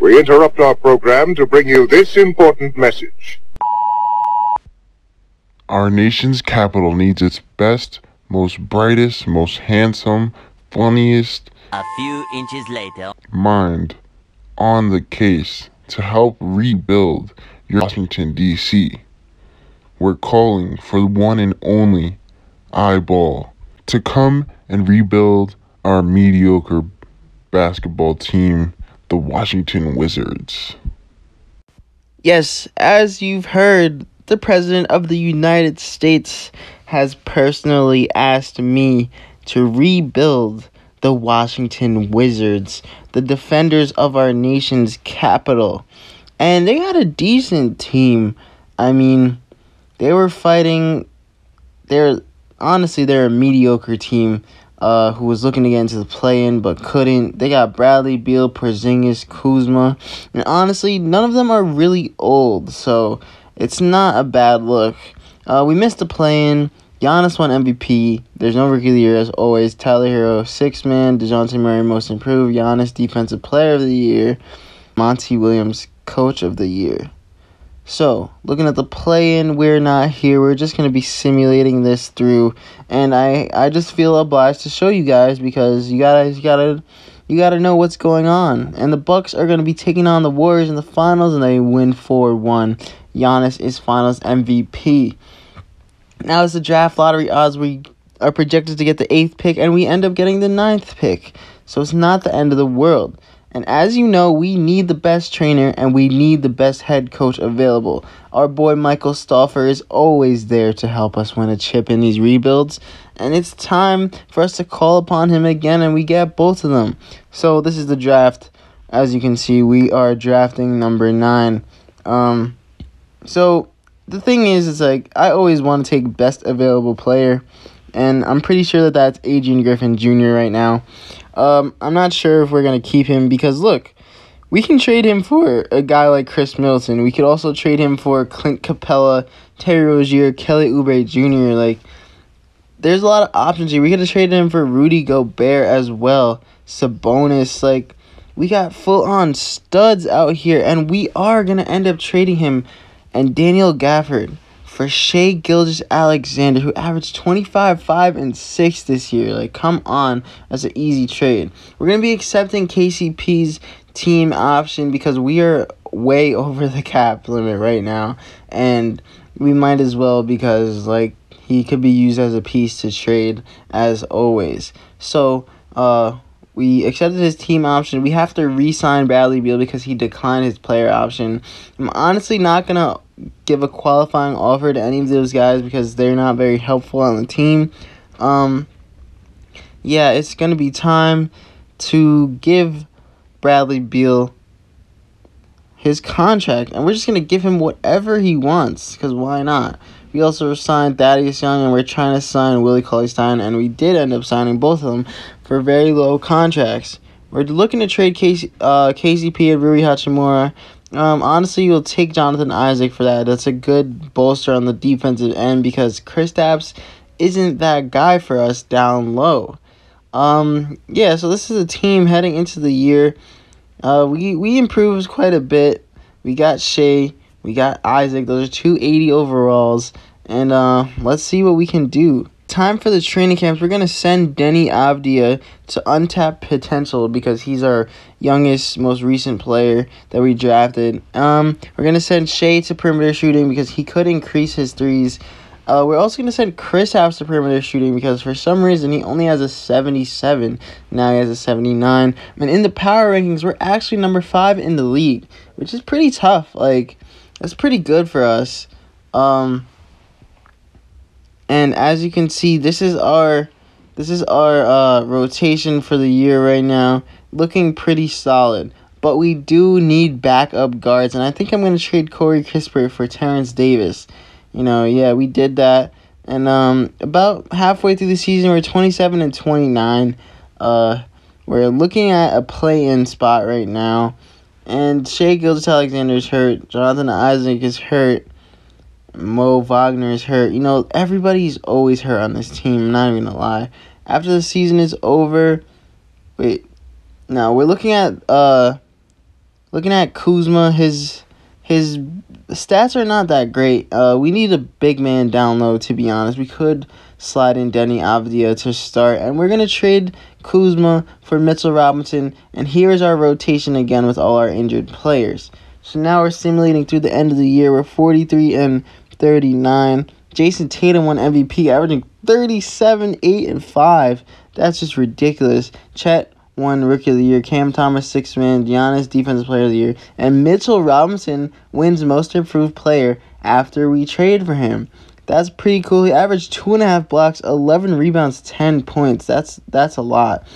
We interrupt our program to bring you this important message. Our nation's capital needs its best, most brightest, most handsome, funniest A few inches later. mind on the case to help rebuild your Washington, D.C. We're calling for the one and only iBALL to come and rebuild our mediocre basketball team, the Washington Wizards. Yes, as you've heard, the President of the United States has personally asked me to rebuild the Washington Wizards, the defenders of our nation's capital. And they had a decent team. I mean, they were fighting. They're a mediocre team who was looking to get into the play-in but couldn't. They got Bradley Beal, Porzingis, Kuzma, and honestly, none of them are really old, so it's not a bad look. We missed the play-in. Giannis won MVP. There's no rookie of the year as always. Tyler Hero, 6-man. DeJounte Murray, most improved. Giannis, defensive player of the year. Monty Williams, coach of the year. So, looking at the play-in, we're not here. We're just going to be simulating this through. And I just feel obliged to show you guys because you gotta know what's going on. And the Bucks are going to be taking on the Warriors in the finals, and they win 4-1. Giannis is finals MVP. Now, as the draft lottery odds, we are projected to get the 8th pick, and we end up getting the 9th pick. So, it's not the end of the world. And as you know, we need the best trainer and we need the best head coach available. Our boy Michael Stauffer is always there to help us win a chip in these rebuilds. And it's time for us to call upon him again, and we get both of them. So this is the draft. As you can see, we are drafting number 9. So the thing is, I always want to take best available player. And I'm pretty sure that that's Adrian Griffin Jr. right now. I'm not sure if we're going to keep him because, look, we can trade him for a guy like Chris Middleton. We could also trade him for Clint Capella, Terry Rozier, Kelly Oubre Jr. There's a lot of options here. We could have traded him for Rudy Gobert as well. Sabonis. We got full-on studs out here, and we are going to end up trading him and Daniel Gafford for Shai Gilgeous-Alexander, who averaged 25, 5, and 6 this year. Come on. That's an easy trade. We're going to be accepting KCP's team option because we are way over the cap limit right now. And we might as well because, he could be used as a piece to trade as always. So, we accepted his team option. We have to re-sign Bradley Beal because he declined his player option. I'm honestly not going to give a qualifying offer to any of those guys because they're not very helpful on the team. It's going to be time to give Bradley Beal his contract, and we're just going to give him whatever he wants because why not? We also signed Thaddeus Young, and we're trying to sign Willie Cauley-Stein, and we did end up signing both of them for very low contracts. We're looking to trade KCP and Rui Hachimura. Honestly, you'll take Jonathan Isaac for that. That's a good bolster on the defensive end because Kristaps isn't that guy for us down low. So this is a team heading into the year. We improved quite a bit. We got Shai, we got Isaac. Those are 280 overalls. And let's see what we can do. Time for the training camps. We're going to send Denny Avdia to untapped potential because he's our youngest, most recent player that we drafted. We're going to send Shai to perimeter shooting because he could increase his threes. We're also going to send Kristaps to perimeter shooting because for some reason he only has a 77. Now he has a 79. And in the power rankings, we're actually number 5 in the league, which is pretty tough. That's pretty good for us. And as you can see, this is our rotation for the year right now, looking pretty solid. But we do need backup guards, and I think I'm going to trade Corey Kispert for Terrence Davis. We did that. And about halfway through the season, we're 27 and 29. We're looking at a play-in spot right now. And Shai Gilgeous-Alexander is hurt. Jonathan Isaac is hurt. Mo Wagner is hurt. Everybody's always hurt on this team. I'm not even going to lie. After the season is over... we're looking at Looking at Kuzma, his stats are not that great. We need a big man down low, to be honest. We could slide in Denny Avdia to start, and we're going to trade Kuzma for Mitchell Robinson, and here's our rotation again with all our injured players. So now we're simulating through the end of the year. We're 43 and 39. Jason Tatum won MVP, averaging 37, 8, and 5. That's just ridiculous. Chet won Rookie of the Year. Cam Thomas, 6th man. Giannis, Defensive Player of the Year. And Mitchell Robinson wins Most Improved Player after we trade for him. That's pretty cool. He averaged 2.5 blocks, 11 rebounds, 10 points. That's a lot.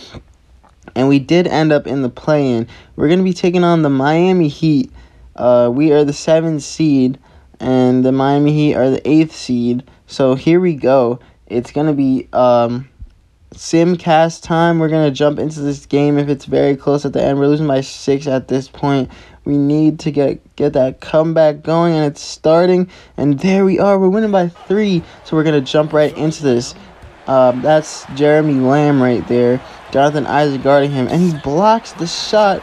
And we did end up in the play-in. We're going to be taking on the Miami Heat. We are the 7th seed, and the Miami Heat are the 8th seed. So here we go. It's going to be Simcast time. We're going to jump into this game if it's very close at the end. We're losing by 6 at this point. We need to get that comeback going, and it's starting. And there we are. We're winning by 3, so we're going to jump right into this. That's Jeremy Lamb right there. Jonathan Isaac guarding him, and he blocks the shot.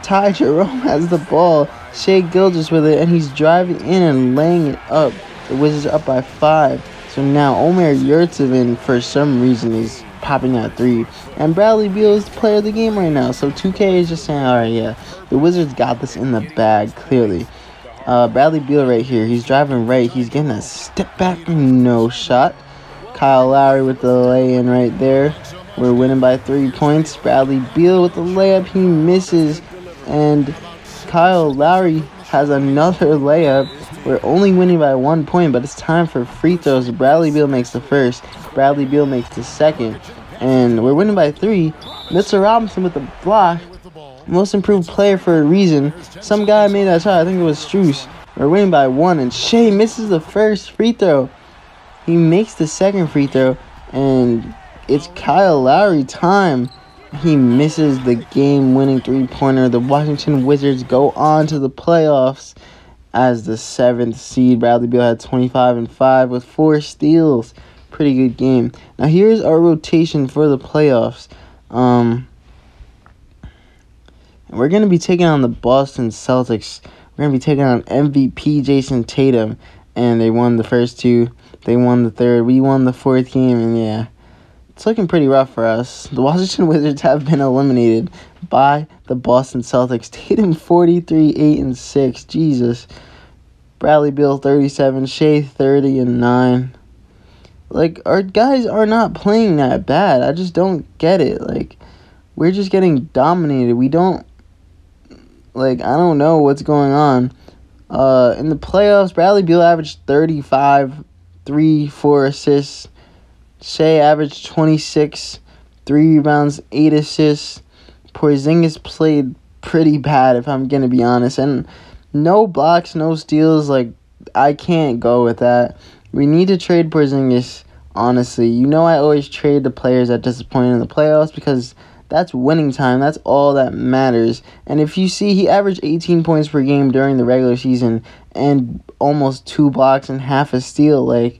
Ty Jerome has the ball. Shea Gilgeous with it, and he's driving in and laying it up. The Wizards are up by 5. So now Omer Yurtseven, for some reason, is popping that 3. And Bradley Beal is the player of the game right now. So 2K is just saying, alright, yeah, the Wizards got this in the bag, clearly. Bradley Beal right here. He's driving right. He's getting a step back. No shot. Kyle Lowry with the lay-in right there. We're winning by 3 points. Bradley Beal with the layup. He misses. And Kyle Lowry has another layup. We're only winning by 1 point, but it's time for free throws. Bradley Beal makes the first. Bradley Beal makes the second. And we're winning by 3. Mitchell Robinson with the block. Most improved player for a reason. Some guy made that shot. I think it was Strus. We're winning by 1, and Shea misses the first free throw. He makes the second free throw, and it's Kyle Lowry time. He misses the game-winning three-pointer. The Washington Wizards go on to the playoffs as the 7th seed. Bradley Beal had 25 and 5 with 4 steals. Pretty good game. Now here's our rotation for the playoffs. We're going to be taking on the Boston Celtics. We're going to be taking on MVP Jason Tatum. And they won the first 2. They won the 3rd. We won the 4th game. And yeah, it's looking pretty rough for us. The Washington Wizards have been eliminated by the Boston Celtics. Tatum 43, 8, and 6. Jesus. Bradley Beal 37. Shea 30 and 9. Like, our guys are not playing that bad. I just don't get it. Like, we're just getting dominated. We don't, like, I don't know what's going on. In the playoffs, Bradley Beal averaged 35, 3, 4 assists. Shea averaged 26, 3 rebounds, 8 assists. Porzingis played pretty bad, if I'm going to be honest. And no blocks, no steals. Like, I can't go with that. We need to trade Porzingis, honestly. You know I always trade the players that disappoint in the playoffs because that's winning time. That's all that matters. And if you see, he averaged 18 points per game during the regular season and almost 2 blocks and half a steal. Like,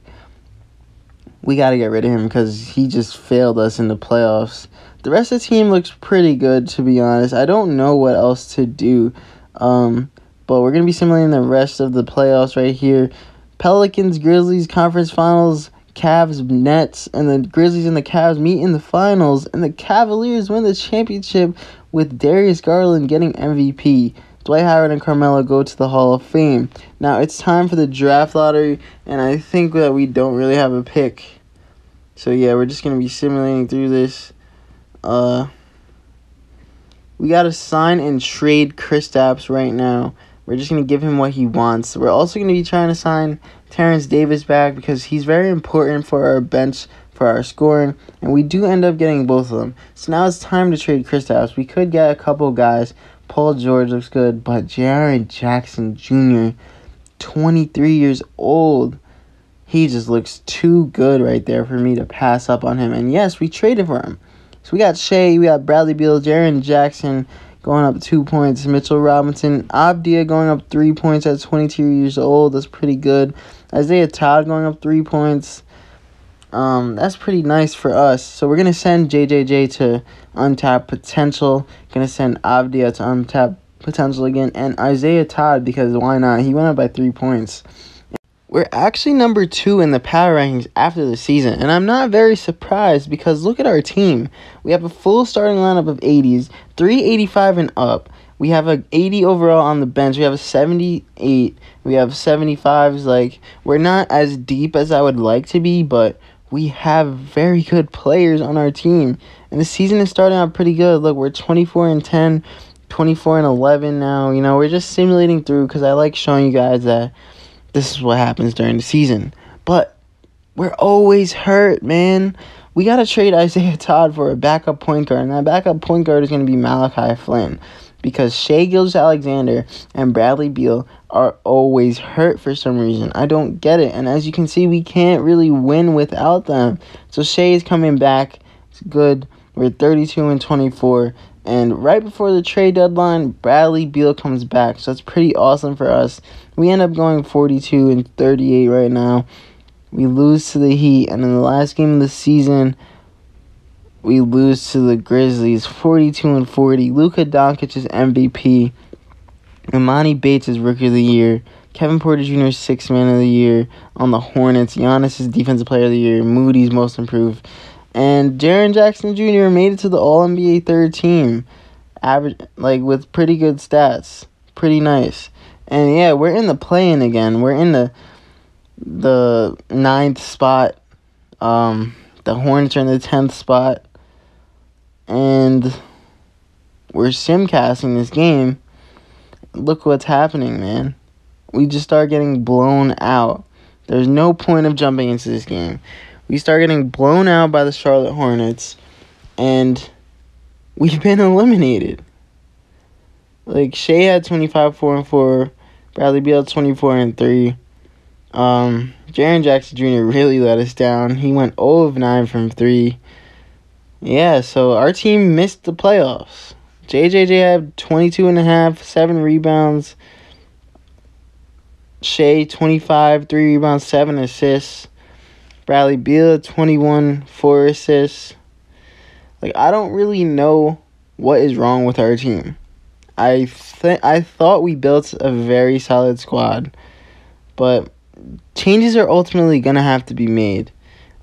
we got to get rid of him because he just failed us in the playoffs. The rest of the team looks pretty good, to be honest. I don't know what else to do. But we're going to be simulating the rest of the playoffs right here. Pelicans, Grizzlies, Conference Finals, Cavs, Nets, and the Grizzlies and the Cavs meet in the finals, and the Cavaliers win the championship with Darius Garland getting MVP. Dwight Howard and Carmelo go to the Hall of Fame. Now, it's time for the draft lottery, and I think that we don't really have a pick. So, yeah, we're just going to be simulating through this. We got to sign and trade Kristaps right now. We're just going to give him what he wants. We're also going to be trying to sign Terrence Davis back because he's very important for our bench, for our scoring, and we do end up getting both of them. So now it's time to trade Kristaps. We could get a couple guys. Paul George looks good, but Jaren Jackson Jr., 23 years old, he just looks too good right there for me to pass up on him. And yes, we traded for him. So we got Shea, we got Bradley Beal, Jaren Jackson going up 2 points, Mitchell Robinson, Abdia going up 3 points at 22 years old. That's pretty good. Isaiah Todd going up 3 points. That's pretty nice for us. So we're going to send JJJ to untapped potential. Going to send Abdia to untapped potential again, and Isaiah Todd, because why not? He went up by 3 points. We're actually number 2 in the power rankings after the season, and I'm not very surprised because look at our team. We have a full starting lineup of 80s, 385 and up. We have a 80 overall on the bench. We have a 78. We have 75s. Like, we're not as deep as I would like to be, but we have very good players on our team. And the season is starting out pretty good. Look, we're 24-10, 24-11 now. You know, we're just simulating through because I like showing you guys that this is what happens during the season. But we're always hurt, man. We got to trade Isaiah Todd for a backup point guard. And that backup point guard is going to be Malachi Flynn. Because Shai Gilgeous-Alexander and Bradley Beal are always hurt for some reason. I don't get it. And as you can see, we can't really win without them. So Shai is coming back. It's good. We're 32-24. And right before the trade deadline, Bradley Beal comes back. So that's pretty awesome for us. We end up going 42-38 right now. We lose to the Heat. And in the last game of the season, we lose to the Grizzlies 42-40. Luka Doncic is MVP. Imani Bates is Rookie of the Year. Kevin Porter Jr. is Sixth Man of the Year. On the Hornets, Giannis is Defensive Player of the Year. Moody's Most Improved. And Jaren Jackson Jr. made it to the All-NBA third team. Average, like, with pretty good stats. Pretty nice. And yeah, we're in the play-in again. We're in the 9th spot. The Hornets are in the 10th spot. And we're simcasting this game. Look what's happening, man. We just start getting blown out. There's no point of jumping into this game. We start getting blown out by the Charlotte Hornets. And we've been eliminated. Like, Shai had 25, 4, and 4. Bradley Beal had 24 and 3. Jaren Jackson Jr. really let us down. He went 0 of 9 from 3. Yeah, so our team missed the playoffs. JJJ had 22.5, 7 rebounds. Shai, 25, 3 rebounds, 7 assists. Bradley Beal, 21, 4 assists. Like, I don't really know what is wrong with our team. I thought we built a very solid squad, but changes are ultimately going to have to be made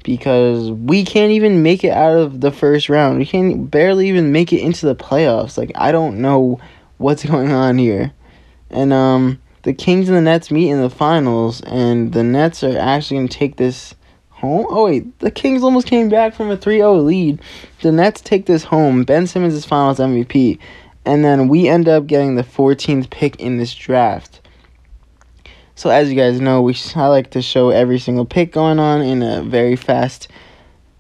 because we can't even make it out of the first round. We can barely even make it into the playoffs. Like, I don't know what's going on here. And the Kings and the Nets meet in the finals, and the Nets are actually going to take this home. Oh, wait. The Kings almost came back from a 3-0 lead. The Nets take this home. Ben Simmons is finals MVP. And then we end up getting the 14th pick in this draft. So as you guys know, I like to show every single pick going on in a very fast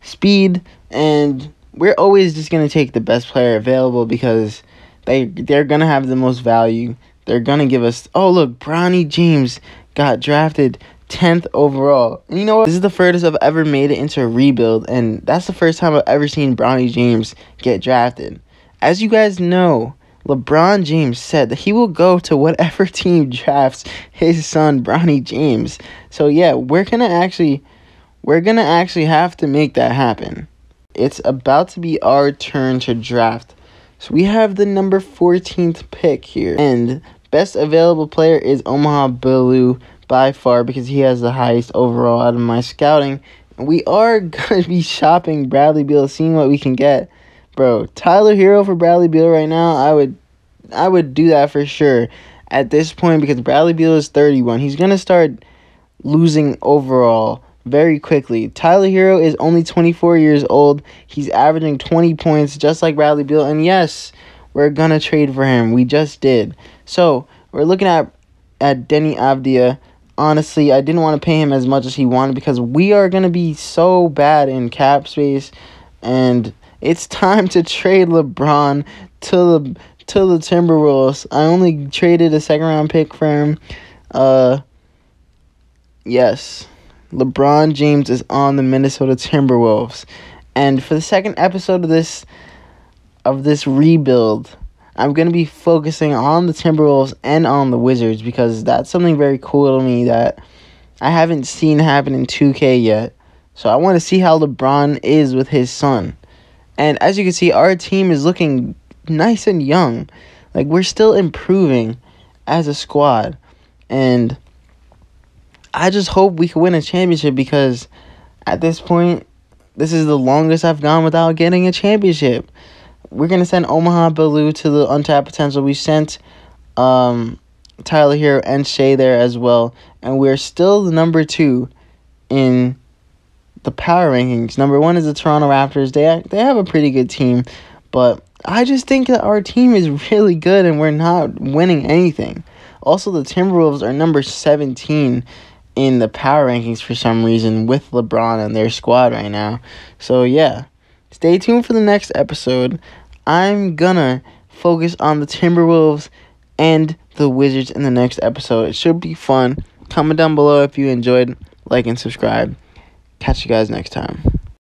speed. And we're always just going to take the best player available because they're going to have the most value. They're going to give us... Oh, look, Bronny James got drafted 10th overall. And you know what? This is the furthest I've ever made it into a rebuild. And that's the first time I've ever seen Bronny James get drafted. As you guys know, LeBron James said that he will go to whatever team drafts his son, Bronny James. So yeah, we're gonna actually have to make that happen. It's about to be our turn to draft. So we have the number 14th pick here. And best available player is Omaha Billu by far because he has the highest overall out of my scouting. And we are gonna be shopping Bradley Beal, seeing what we can get. Bro, Tyler Hero for Bradley Beal right now, I would do that for sure at this point because Bradley Beal is 31. He's going to start losing overall very quickly. Tyler Hero is only 24 years old. He's averaging 20 points just like Bradley Beal. And yes, we're going to trade for him. We just did. So, we're looking at Denny Avdia. Honestly, I didn't want to pay him as much as he wanted because we are going to be so bad in cap space. And it's time to trade LeBron to the Timberwolves. I only traded a second-round pick for him. Yes, LeBron James is on the Minnesota Timberwolves. And for the second episode of this rebuild, I'm going to be focusing on the Timberwolves and on the Wizards because that's something very cool to me that I haven't seen happen in 2K yet. So I want to see how LeBron is with his son. And as you can see, our team is looking nice and young. Like, we're still improving as a squad. And I just hope we can win a championship, because at this point, this is the longest I've gone without getting a championship. We're going to send Omaha Bilou to the untapped potential. We sent Tyler Hero and Shea there as well. And we're still the number 2 in the power rankings. Number 1 is the Toronto Raptors. They have a pretty good team. But I just think that our team is really good and we're not winning anything. Also, the Timberwolves are number 17 in the power rankings for some reason with LeBron and their squad right now. So, yeah. Stay tuned for the next episode. I'm gonna focus on the Timberwolves and the Wizards in the next episode. It should be fun. Comment down below if you enjoyed. Like and subscribe. Catch you guys next time.